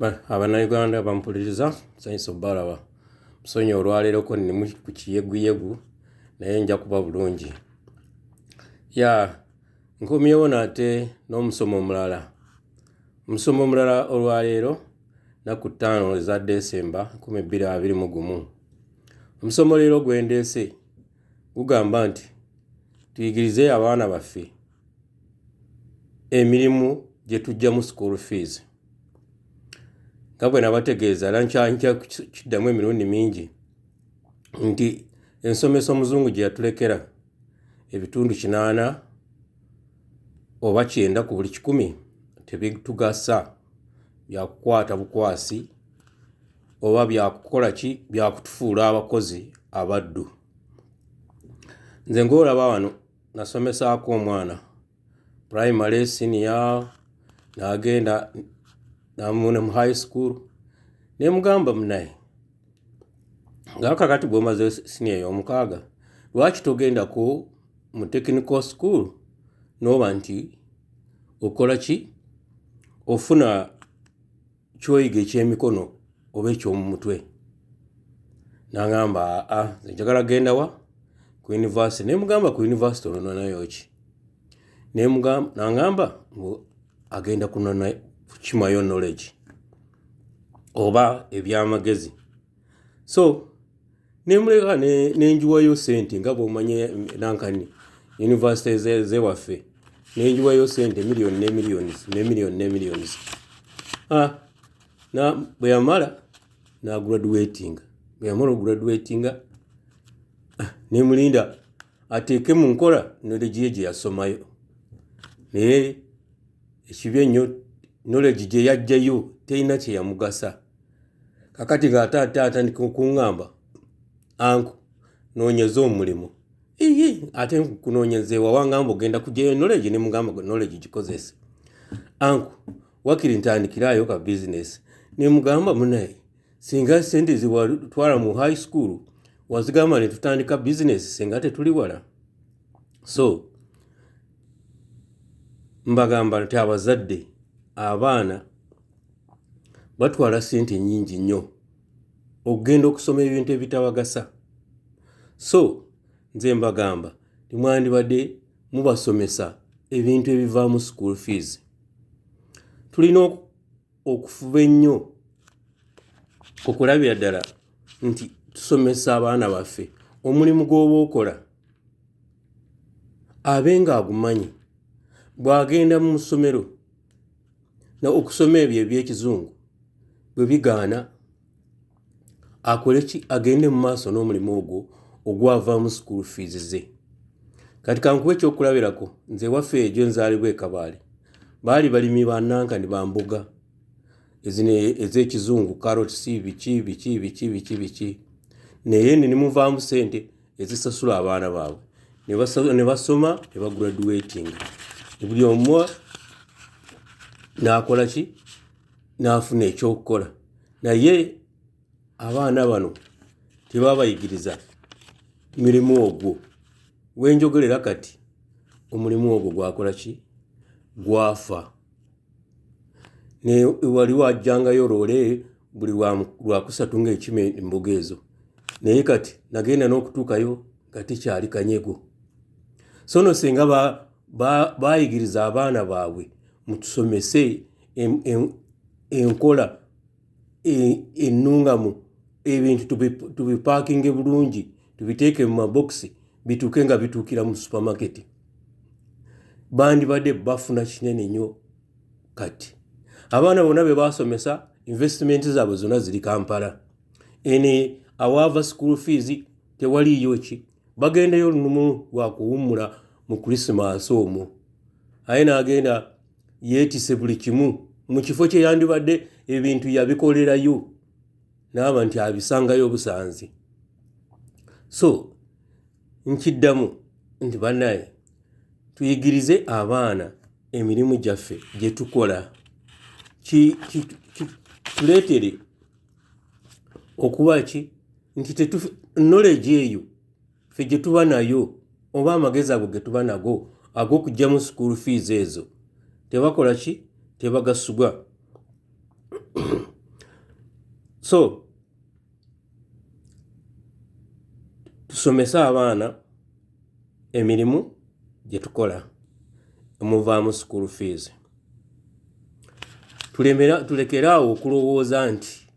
Abannayuganda bampuliriza nsanyusa obbalaba musonyi olwaleero ko nnimu ku kiyeguyegu naye nja kuba bulungi. Nkomyewo nate n'omusomo omulala. Omusomo omulala olwaleero naku 5 eza Desemba 2021. Omusomo leero gwendeese gugamba nti tuyigirize abaana baffe emirimu gye tujja mu school fees. Nga bwe nabategeeza era nkya kiddamu emirundi mingi nti ensomesa omuzungu gye yatulekera ebitundu 8 oba 9 ku buli 100 tebitugasa byakukwata bukwasi oba byakukola ki byakutufuula abakozi abaddu. Nze ng'olaba wano nasomesaako omwana primary senior n'agenda namune mu high school ne mugamba munaye ngakakati bw'omaze senior y'omukaaga lwaki togendako mu technical school n'oba nti okola ki ofuna kyoyiga eky'emikono oba eky'omu mutwe. N'agamba nze njagala genda wa ku university. Ne mugamba ku university ononayo ki? N'agamba agenda kunona kukimayo knowledge oba ebyamagezi. So nemuleka nenjiwayo sente nga bw'omanye nankani university zewaffe nenjiwayo sente million ne millions. Bwe yamala na graduating. Bwe yamala graduatinga nemulinda ateeke mu nkola knowledge gye yasomayo. Naye ekibi ennyo knowledge gye yajjayo terina kye yamugasa. Kakati ng'ate atandika okuŋŋamba anku noonyeza omulimu. Ate kunoonyeza wawangamba ogenda kugyayo knowledge ne mugamba knowledge gikozese. Anku wakiri ntandikirayo ka business. Ne mugamba munaye singa sente ziwatwala mu high school wazigamba ne tutandika business singa tetuli wala. So mbagamba nti abazadde abaana batwala sente nnyingi nnyo okugenda okusoma ebintu ebitabagasa. So nze mbagamba timwandibadde mubasomesa ebintu ebivaamu school fees. Tulina okufuba ennyo okulabira ddala nti tusomesa abaana baffe omulimu gw'oba okola abe nga agumanyi. Bw'agenda mu ssomero okusoma ebyo eby'ekizungu bwe bigaana akole ki agende mu maaso n'omulimu ogwo ogwavaamu school fees ze. Kati kankuba ekyokulabirako nze waffe egyo nzaalibwa e Kabaale baali balimi bannankani ba mboga ez'ekizungu carrots biki naye ne muvaamu sente ezisasula abaana baabwe ne basoma ne bagraduating. Buli omu n'akola ki n'afuna ekyokukola. Naye abaana bano tebaba bayigiriza mirimu ogwo. Wenjogerera kati omulimu ogwo gwakola ki gwafa. Ne wali wajjangayo loole buli lwa kusatu ng'ekime emboga ezo. Naye kati nagenda n'okutuukayo nga tekyali kanyego. So no singa bayigiriza abaana baabwe mutusomese enkola ennungamu ebintu tubipaakinge bulungi tubiteeke mu mabokisi bituuke nga bituukira mu supermarket bandibadde bafuna kinene nnyo. Kati abaana bonna be basomesa investment zaabwe zonna ziri Kampala. Ene awaava school fees tewaliyo ki bagendeyo lumu lwa kuwummula mu Christmas omwo. Aye n'agenda yeetise buli kimu mu kifo kye yandibadde ebintu yabikolerayo n'aba nti abisangayo busanzi. So nkiddamu nti bannaye tuyigirize abaana emirimu gyaffe gye tukola tuleetere okuba ki nti knowledge eyo ffe gye tuba nayo oba amagezi ago ge tuba nago ag'okujja mu school fees ezo tebakola ki tebagasubwa. So tusomesa abaana emirimu gye tukola omuvaamu school fees. Tulekeraawo okulowooza nti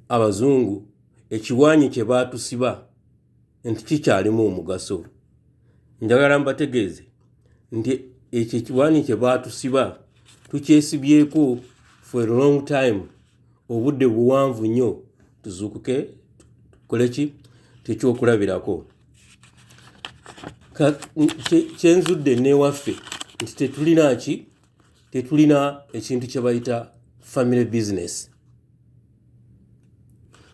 abazungu ekiwaanyi kye baatusiba nti kikyalimu omugaso. Njagala mbategeeze nti ekyo ekiwaanyi kye baatusiba tukyesibyeko for a long time, obudde buwanvu nnyo, tuzuukuke tukole ki tekyokulabirako. Kyenzudde n'ewaffe nti tetulina ekintu kye bayita family business.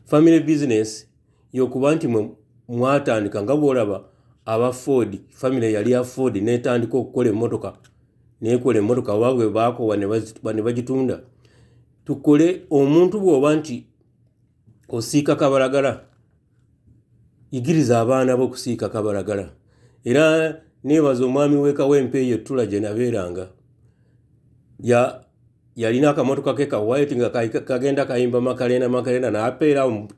Family business yokuba nti mwatandika nga bw'olaba aba Ford, family yali ya Ford netandika okukola emmotoka, nekola emmotoka waabwe baakowa ne bagitunda. Tukole omuntu bw'oba nti osiika kabalagala, yigiriza abaana bo okusiika kabalagala. Era neebaza omwami w'ekawempe eyo Ettula gye nabeeranga, yalina akamotoka ke ka white nga kagenda kayimba makalena n'apeera mu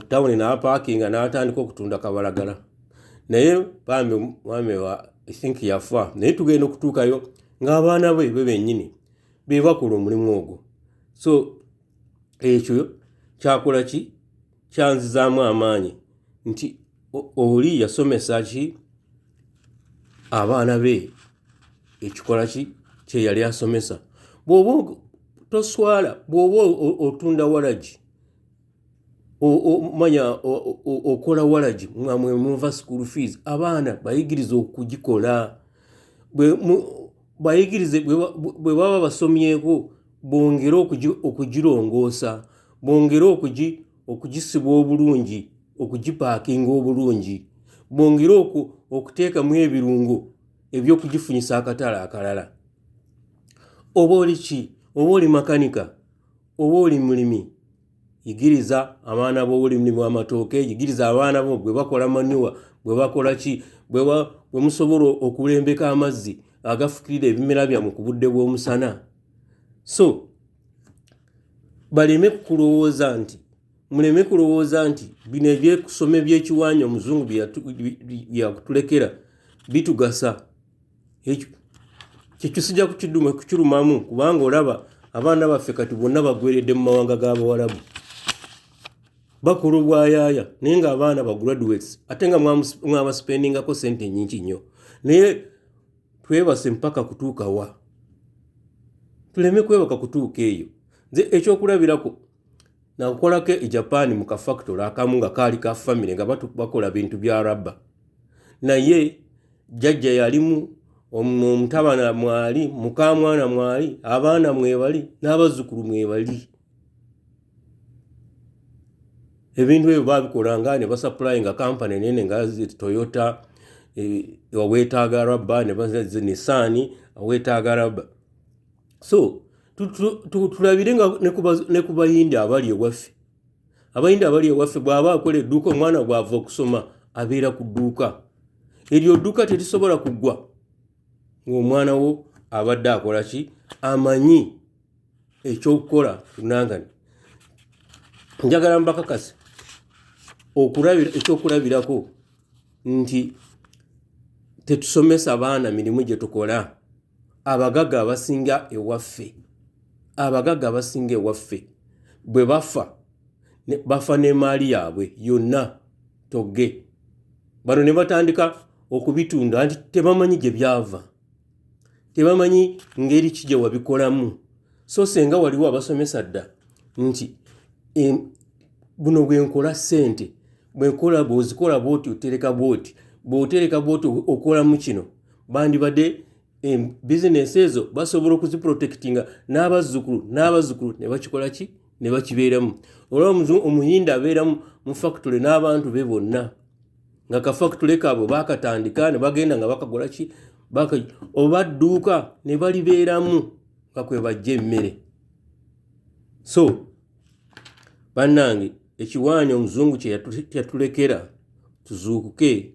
tawuni n'apaakinga n'atandika okutunda kabalagala. Naye bambi mwami wa I think yafa, naye tugenda okutuukayo ng'abaana be bennyini be bakola omulimu ogwo. So ekyo kyakola ki, kyanzizaamu amaanyi nti oli yasomesa ki abaana be ekikola ki kye yali asomesa. Bw'oba toswala, bw'oba otunda walagi, manya okola walagi mwamwe muva school fees, abaana bayigirize okugikola. Bayigirize bwe baba basomyeko bongere okugirongoosa, bongere okugisiba obulungi, okugipaakinga obulungi, bongere okuteekamu ebirungo ebyokugifunyisa akatale akalala. Oba oli ki, oba oli makanika, oba oli mulimi, yigiriza abaana b'obulimi bw'amatooke, yigiriza abaana bo bwe bakola manure, bwe bakola ki, bwe musobola okulembeka amazzi agafukirira ebimera byammwe ku budde bw'omusana. So muleme kulowooza nti bino ebyekusoma ebyekiwaanyi omuzungu byakutulekera bitugasa. Kyekyo sijja kukirumamu, kubanga olaba abaana baffe kati bonna bagweredde mu mawanga g'Abawarabu, bakola obwayaaya naye ng'abaana ba graduates ate nga mwabasipendingako sente nnyingi nnyo. Naye twebase mpaka kutuuka wa? Tuleme kwebaka kutuuka eyo. Nze ekyokulabirako nakolako e Japan mu kafactory akamu nga kaali ka family nga bakola bintu bya rubber. Naye jjajja yalimu, omutabana mwali, mukamwana mwali, abaana mwebali, n'abazzukulu mwebali. Ebintu ebyo babikolanga ne basupply nga kampani nene nga Toyota wawetaaga rubber, ne baza Nissan wawetaaga rubber. So tulabire nga ne ku bayindi abali ewaffe. Abayindi abali ewaffe bw'aba akola edduuka, omwana bw'ava okusoma abeera ku dduuka. Eryo dduuka terisobola kuggwa ng'omwana wo abadde akola ki, amanyi ekyokukola tunangani. Njagala mbakakase ekyokulabirako nti tetusomesa baana mirimu gye tukola. Abagagga abasinga ewaffe bwe bafa n'emaali yaabwe yonna togge. Bano ne batandika okubitunda nti tebamanyi gye byava, tebamanyi ngeri ki gye wabikolamu. So senga waliwo abasomesa dda nti buno bwenkola ssente, bwenkola bw'ozikola bw'oti otereka bw'oti, bw'otereka bw'oti okolamu kino, bandibadde bizinesi ezo basobola okuziprotectinga n'abazzukulu ne bakikola ki, ne bakibeeramu. Olwo omuyindi abeera mu factory n'abantu be bonna, nga ka factory kaabwe baakatandika ne bagenda nga bakagola ki, oba dduuka ne balibeeramu nga kwe bajja emmere. So bannange, ekiwaanyi omuzungu kye yatulekera tuzuukuke,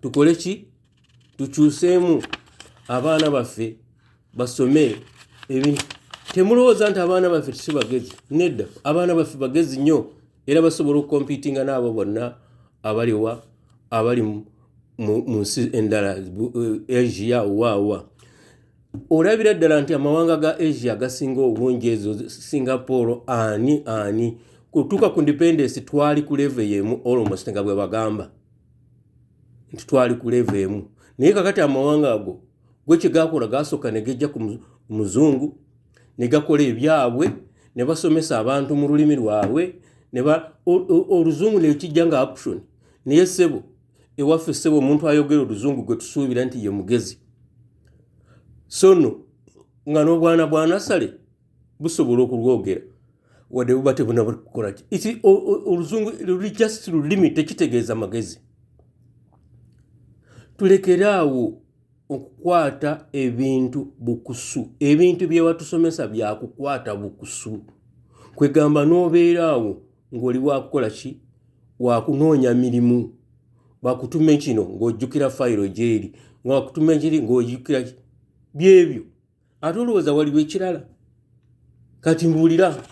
tukole ki, tukyuseemu abaana baffe basome temulowooza nti abaana baffe si bagezi. Nedda, abaana baffe bagezi nnyo era basobola okukompiitinga n'abo bonna abali mu nsi endala, Asia waawa. Olabira ddala nti amawanga ga Asia gasinga obungi ezo, Singapore ani kutuuka ku independence twali ku level y'emu almost nga bwe bagamba nti twali ku level y'emu. Naye kakati amawanga ago gwe kye gakola gasooka ne gejja ku muzungu ne gakola ebyabwe ne basomesa abantu mu lulimi lwabwe oluzungu ne kijja nga option. Naye ssebo ewaffe ssebo omuntu ayogera oluzungu gwe tusuubira nti ye mugezi. So no nga n'obwana bwa nasale busobola okulwogera wadde buba tebuna bukola ki. Oluzungu luli just lulimi tekitegeeza magezi. Tulekeraawo okukwata ebintu bukusu. Ebintu bye watusomesa bya kukwata bukusu. Kwegamba n'obeeraawo ng'oli wakukola ki? Wakunoonya mirimu. Bakutuma kino ng'ojjukira fayiro gyeri, wakutuma kiri ng'ojjukira byebyo. Ate olowooza waliwo ekirala? Kati mbuulira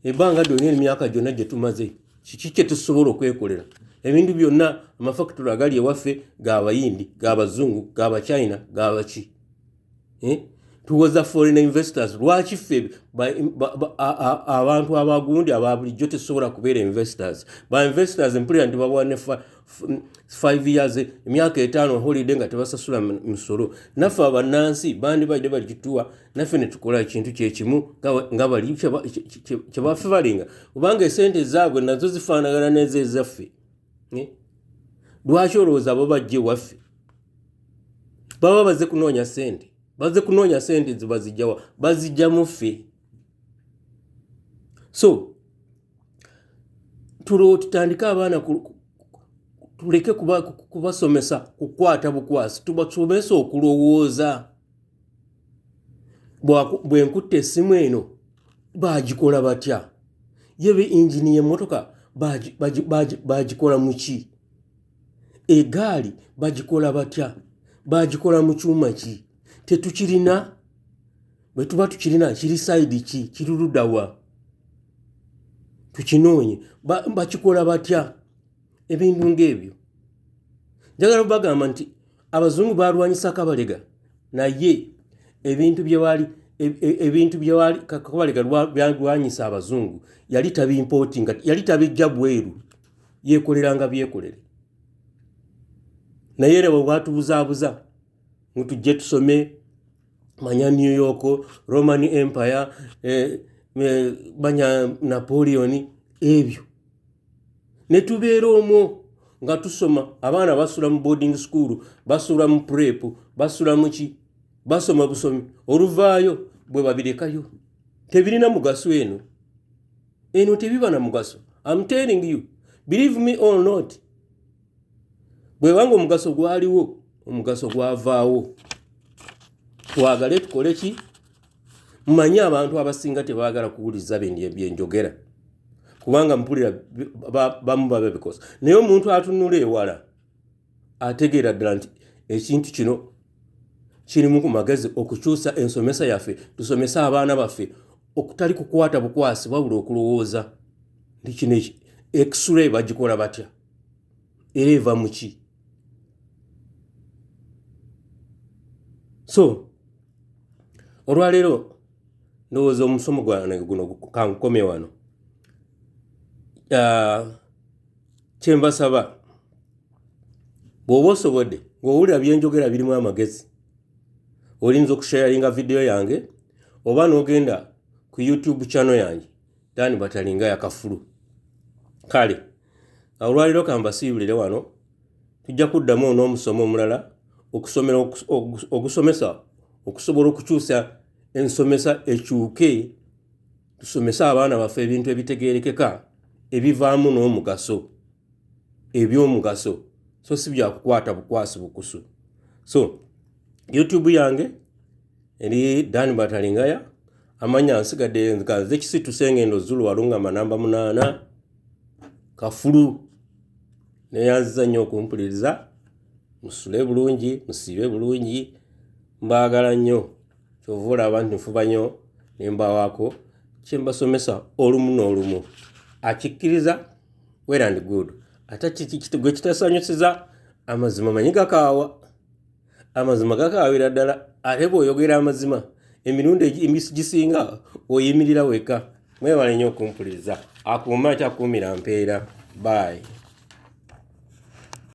ebbanga lyonna emyaka gyonna gye tumaze kiki kye tusobola okwekolera? Ebintu byonna amafactory agali ewaffe g'abayindi, g'abazungu, g'abachina, g'abaki. Tuwoza foreign investors. Lwaki ffe abantu abagundi ababulijjo tesobola kubeera investors? Ba investors mpulira nti babawane 5 years, emyaka 5 holiday nga tebasasula misolo. Naffe abannansi bandibadde bagituwa, naffe ne tukola ekintu kyekimu nga bali kye baffe balinga. Kubanga esente zaabwe nazo zifaanagana n'ezo ezaffe. Lwaki olowooza abo bajje waffe? Baba baze kunoonya sente. Baze kunoonya sente zibazijjawa, bazijja mu ffe. So tutandike abaana tuleke kubasomesa kukwata bukwasi, tubasomesa okulowooza. Bwe nkutte essimu eno bagikola batya? Yebe injini y'emmotoka bagikola mu ki? Egaali bagikola batya? Bagikola mu kyuma ki? Tetukirina? Bwe tuba tukirina kiri side ki? Kiruluddawa? Tukinoonye. Bakikola batya? Ebintu ng'ebyo. Njagala bagamba nti abazungu balwanyisa Kabalega, naye ebintu bye wali Kabalega byalwanyisa abazungu yali tabimportinga, yali tabijja bweru, yeekoleranga byekolere. Naye era bwe bwatubuzaabuza ngo tujje tusome manya New York, Roman Empire, manya Napoleon, ebyo ne tubeera omwo nga tusoma. Abaana basula mu boarding school, basula mu prep, basula mu ki, basoma busomi. Oluvaayo bwe babirekayo tebirina mugaso. Eno tebiba na mugaso. I'm telling you, believe me or not. Bwe wanga omugaso gwaliwo, omugaso gwavaawo. Twagale tukole ki? Mmanyi abantu abasinga tebaagala kuwuliza byenjogera, kubanga mpulira bamu babikosa. Naye omuntu atunula ewala ategeera ddala nti ekintu kino kirimu ku magezi okukyusa ensomesa yaffe. Tusomesa abaana baffe okutali kukwata bukwasi wabula okulowooza nti kino X-ray bagikola batya era eva mu ki. So olwaleero ndowooza omusomo gwange guno kankome wano. Kyembasaba bw'oba osobodde ng'owulira byenjogera birimu amagezi, olinza okusharinga video yange oba n'ogenda ku YouTube channel yange Dan Batalinga Yakafulu. Kale olwaleero kambasiibulire wano, tujja kuddamu n'omusomo omulala ogusomesa okusobola okukyusa ensomesa ekyuke, tusomesa abaana baffe ebintu ebitegeerekeka ebivaamu n'omugaso, ebyomugaso, so si bya kukwata bukwasi bukusu. So YouTube yange eri Dan Batalingaya, amanya nsigadde nze Kisitu Sengendo Zulu Walungama namba 8 Kafulu. Neyanziza nnyo okumpuliriza. Musule bulungi, musiibe bulungi, mbaagala nnyo. Kyova olaba nti nfuba nnyo nembawaako kyembasomesa olumu n'olumu akikkiriza well and good ate gwe kitasanyusiza amazima manyi gakaawa amazima gakaawira ddala ate bw'oyogera amazima emirundi gisinga oyimirira weka mwewale nnyo okumpuliriza akuuma kyakuumira mpeera bye